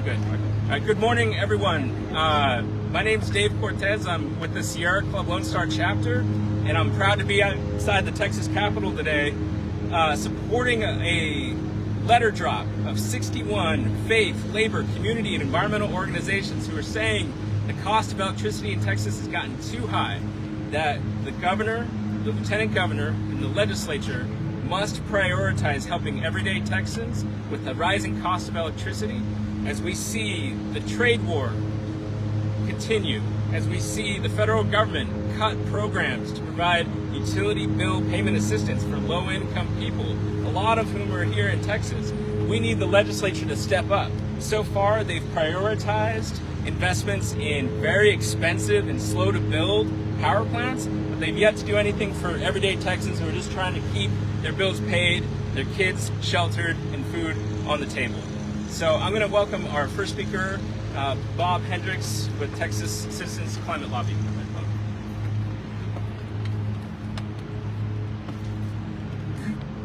Good. Good morning, everyone. My name's Dave Cortez. I'm with the Sierra Club Lone Star chapter, and I'm proud to be outside the Texas Capitol today, supporting a letter drop of 61 faith, labor, community, and environmental organizations who are saying the cost of electricity in Texas has gotten too high, that the governor, the lieutenant governor, and the legislature must prioritize helping everyday Texans with the rising cost of electricity as we see the trade war continue, as we see the federal government cut programs to provide utility bill payment assistance for low-income people, a lot of whom are here in Texas. We need the legislature to step up. So far, they've prioritized investments in very expensive and slow-to-build power plants, but they've yet to do anything for everyday Texans who are just trying to keep their bills paid, their kids sheltered, and food on the table. So I'm going to welcome our first speaker, Bob Hendricks with Texas Citizens Climate Lobby.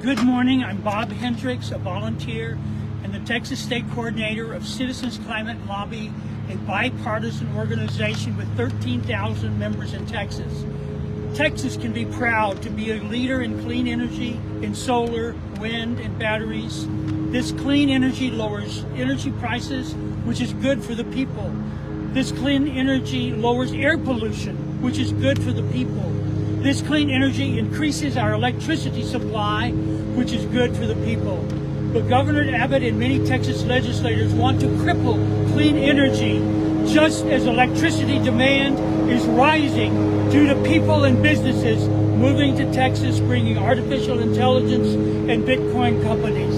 Good morning, I'm Bob Hendricks, a volunteer and the Texas State Coordinator of Citizens Climate Lobby, a bipartisan organization with 13,000 members in Texas. Texas can be proud to be a leader in clean energy, in solar, wind, and batteries. This clean energy lowers energy prices, which is good for the people. This clean energy lowers air pollution, which is good for the people. This clean energy increases our electricity supply, which is good for the people. But Governor Abbott and many Texas legislators want to cripple clean energy, just as electricity demand is rising due to people and businesses moving to Texas, bringing artificial intelligence and Bitcoin companies.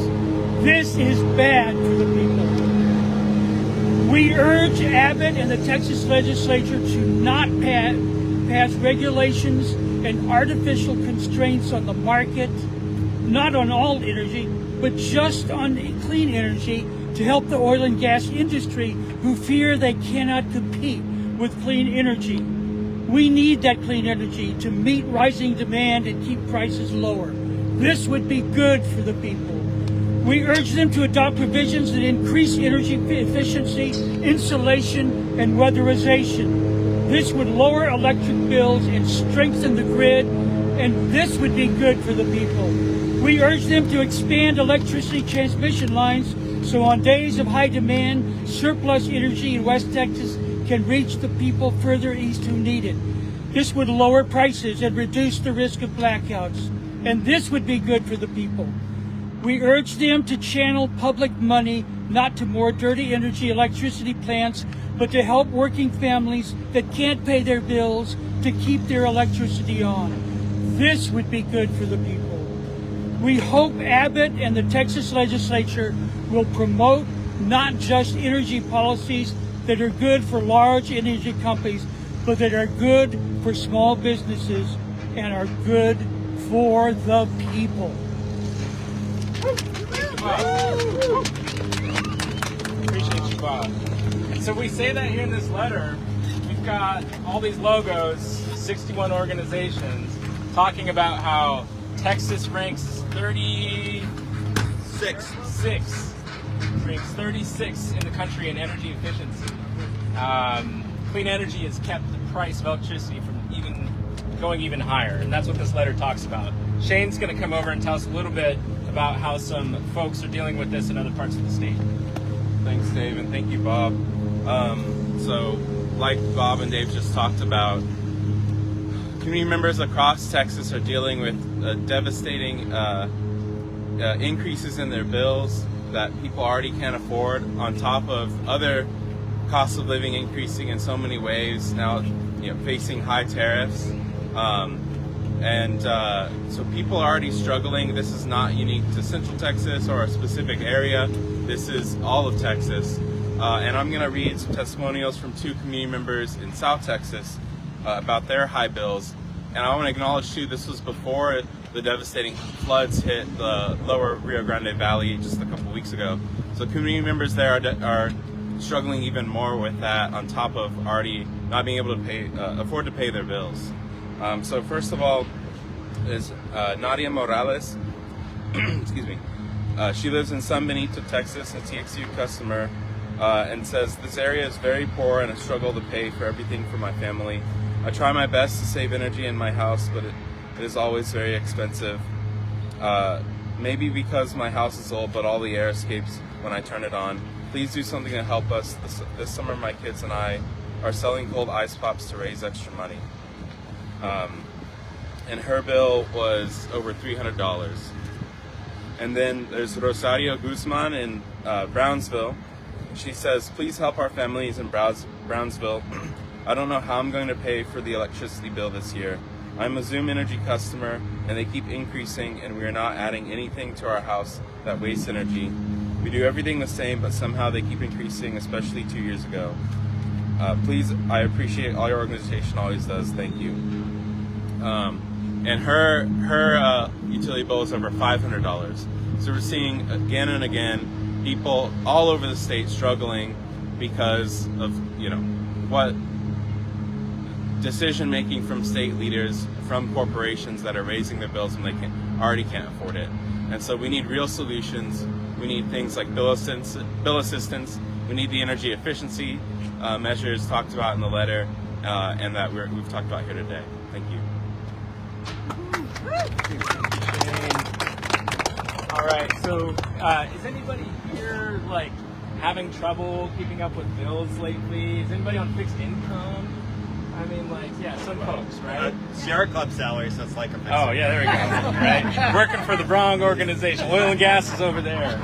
This is bad for the people. We urge Abbott and the Texas legislature to not pass regulations and artificial constraints on the market, not on all energy, but just on clean energy, to help the oil and gas industry who fear they cannot compete with clean energy. We need that clean energy to meet rising demand and keep prices lower. This would be good for the people. We urge them to adopt provisions that increase energy efficiency, insulation, and weatherization. This would lower electric bills and strengthen the grid, and this would be good for the people. We urge them to expand electricity transmission lines so on days of high demand, surplus energy in West Texas can reach the people further east who need it. This would lower prices and reduce the risk of blackouts, and this would be good for the people. We urge them to channel public money not to more dirty energy electricity plants, but to help working families that can't pay their bills to keep their electricity on. This would be good for the people. We hope Abbott and the Texas legislature will promote not just energy policies that are good for large energy companies, but that are good for small businesses and are good for the people. Appreciate you, Bob. And so we say that here in this letter. We've got all these logos, 61 organizations, talking about how Texas ranks 36 in the country in energy efficiency. Clean energy has kept the price of electricity from going even higher, and that's what this letter talks about. Shane's going to come over and tell us a little bit about how some folks are dealing with this in other parts of the state. Thanks, Dave, and thank you, Bob. So, like Bob and Dave just talked about, community members across Texas are dealing with devastating increases in their bills that people already can't afford, on top of other costs of living increasing in so many ways now, facing high tariffs. So people are already struggling. This is not unique to Central Texas or a specific area. This is all of Texas. And I'm going to read some testimonials from two community members in South Texas about their high bills. And I want to acknowledge, too, this was before the devastating floods hit the lower Rio Grande Valley just a couple weeks ago. So community members there are struggling even more with that, on top of already not being able to afford to pay their bills. So first of all is Nadia Morales. Excuse me. She lives in San Benito, Texas, a TXU customer. and says, "This area is very poor and I struggle to pay for everything for my family. I try my best to save energy in my house, but it is always very expensive. Maybe because my house is old, but all the air escapes when I turn it on. Please do something to help us. This summer my kids and I are selling cold ice pops to raise extra money." And her bill was over $300. And then there's Rosario Guzman in Brownsville. She says, "Please help our families in Brownsville. I don't know how I'm going to pay for the electricity bill this year. I'm a Zoom Energy customer and they keep increasing and we are not adding anything to our house that wastes energy. We do everything the same, but somehow they keep increasing, especially 2 years ago. Please, I appreciate all your organization always does. Thank you." And her utility bill is over $500. So we're seeing again and again people all over the state struggling because of, what decision making from state leaders, from corporations that are raising their bills when they already can't afford it. And so we need real solutions. We need things like bill assistance. We need the energy efficiency measures talked about in the letter and that we've talked about here today. Thank you. All right, so is anybody here having trouble keeping up with bills lately? Is anybody on fixed income? I mean, some folks, right? Sierra Club salary, so it's like a fixed Oh, yeah, there we go. Right, working for the wrong organization. Oil and gas is over there.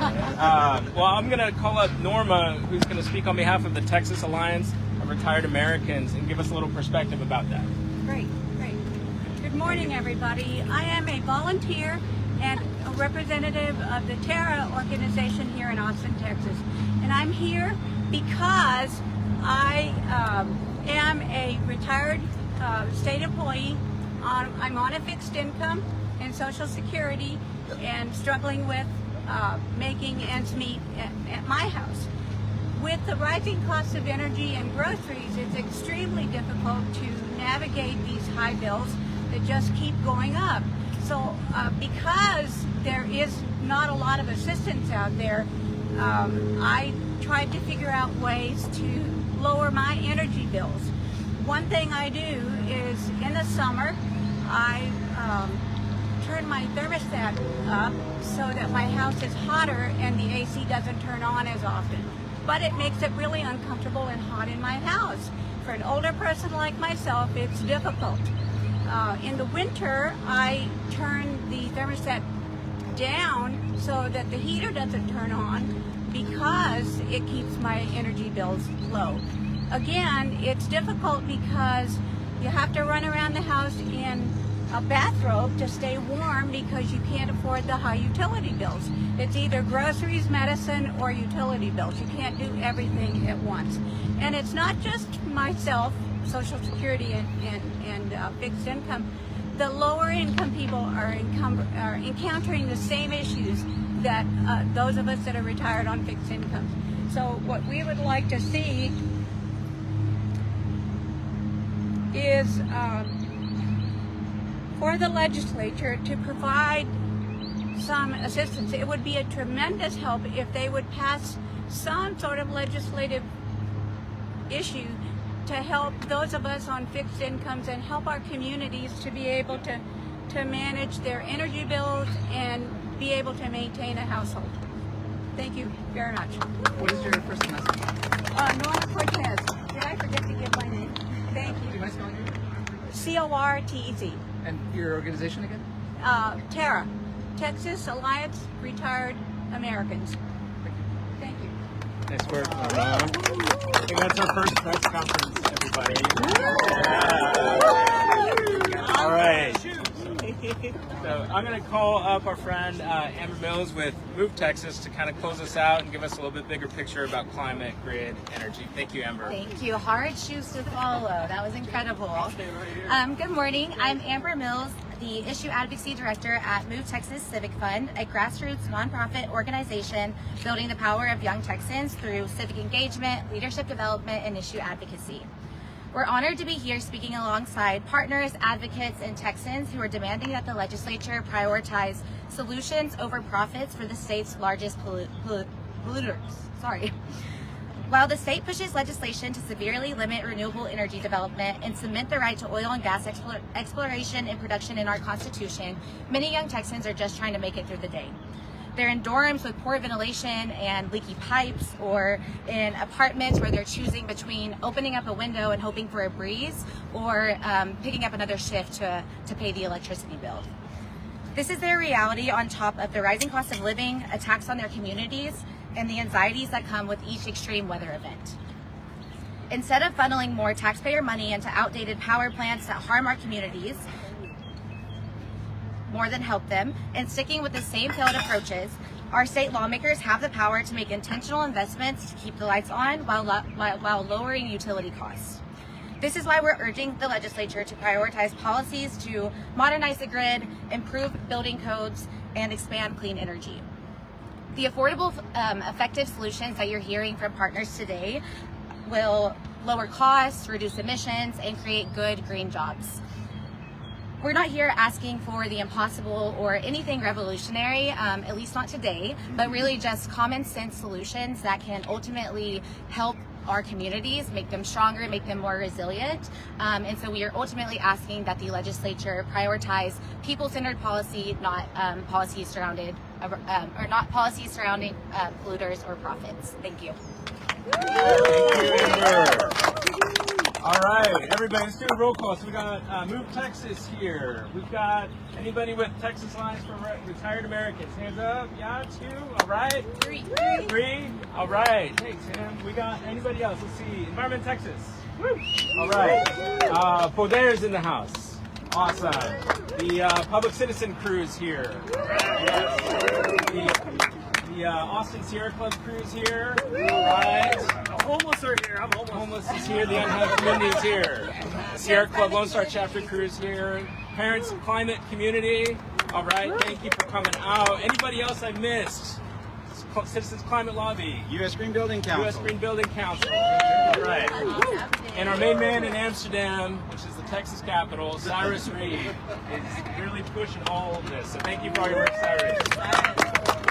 Well, I'm going to call up Norma, who's going to speak on behalf of the Texas Alliance of Retired Americans and give us a little perspective about that. Great. Good morning, everybody. I am a volunteer and a representative of the TERRA organization here in Austin, Texas. And I'm here because I am a retired state employee. I'm on a fixed income and Social Security and struggling with making ends meet at my house. With the rising cost of energy and groceries, it's extremely difficult to navigate these high bills that just keep going up. So because there is not a lot of assistance out there, I tried to figure out ways to lower my energy bills. One thing I do is in the summer, I turn my thermostat up so that my house is hotter and the AC doesn't turn on as often. But it makes it really uncomfortable and hot in my house. For an older person like myself, it's difficult. In the winter, I turn the thermostat down so that the heater doesn't turn on because it keeps my energy bills low. Again, it's difficult because you have to run around the house in a bathrobe to stay warm because you can't afford the high utility bills. It's either groceries, medicine, or utility bills. You can't do everything at once. And it's not just myself, Social Security and fixed income. The lower income people are encountering the same issues that those of us that are retired on fixed income. So what we would like to see is for the legislature to provide some assistance. It would be a tremendous help if they would pass some sort of legislative issue to help those of us on fixed incomes and help our communities to be able to manage their energy bills and be able to maintain a household. Thank you very much. What is your first message? Norma Cortez. Did I forget to give my name? Thank Do you you. mind spelling your name? CORTEZ. And your organization again? TERRA, Texas Alliance Retired Americans. Thank you. Nice work, Norma. I think that's our first press conference, everybody. All right. So I'm going to call up our friend Amber Mills with Move Texas to kind of close us out and give us a little bit bigger picture about climate, grid, energy. Thank you, Amber. Thank you. Hard shoes to follow. That was incredible. Good morning. I'm Amber Mills, the Issue Advocacy Director at Move Texas Civic Fund, a grassroots nonprofit organization building the power of young Texans through civic engagement, leadership development, and issue advocacy. We're honored to be here speaking alongside partners, advocates, and Texans who are demanding that the legislature prioritize solutions over profits for the state's largest polluters. While the state pushes legislation to severely limit renewable energy development and cement the right to oil and gas exploration and production in our Constitution, many young Texans are just trying to make it through the day. They're in dorms with poor ventilation and leaky pipes, or in apartments where they're choosing between opening up a window and hoping for a breeze, or picking up another shift to pay the electricity bill. This is their reality on top of the rising cost of living, attacks on their communities, and the anxieties that come with each extreme weather event. Instead of funneling more taxpayer money into outdated power plants that harm our communities more than help them, and sticking with the same failed approaches, our state lawmakers have the power to make intentional investments to keep the lights on while lowering utility costs. This is why we're urging the legislature to prioritize policies to modernize the grid, improve building codes, and expand clean energy. The affordable, effective solutions that you're hearing from partners today will lower costs, reduce emissions, and create good green jobs. We're not here asking for the impossible or anything revolutionary, at least not today, but really just common sense solutions that can ultimately help our communities, make them stronger, make them more resilient. And so we are ultimately asking that the legislature prioritize people-centered policy, not policies surrounding polluters or profits. Thank you. Thank you, Amber. All right, everybody, let's do a roll call. So we got Move Texas here. We've got anybody with Texas Lines for Retired Americans. Hands up. Yeah, 2. All right. 3. All right. Thanks, Sam. We got anybody else? Let's see. Environment Texas. Woo. All right. Poder's in the house. Awesome. The Public Citizen crew's here. Yes. The Austin Sierra Club crew's here. All right. The homeless are here. I'm homeless. Homeless is here. The unhoused community is here. The Sierra Club Lone Star Chapter crew is here. Parents of Climate Community. All right. Thank you for coming out. Anybody else I missed? Citizens Climate Lobby. U.S. Green Building Council. U.S. Green Building Council. All right. And our main man in Amsterdam, which is the Texas capital, Cyrus Reed, is really pushing all of this. So thank you for all your work, Cyrus.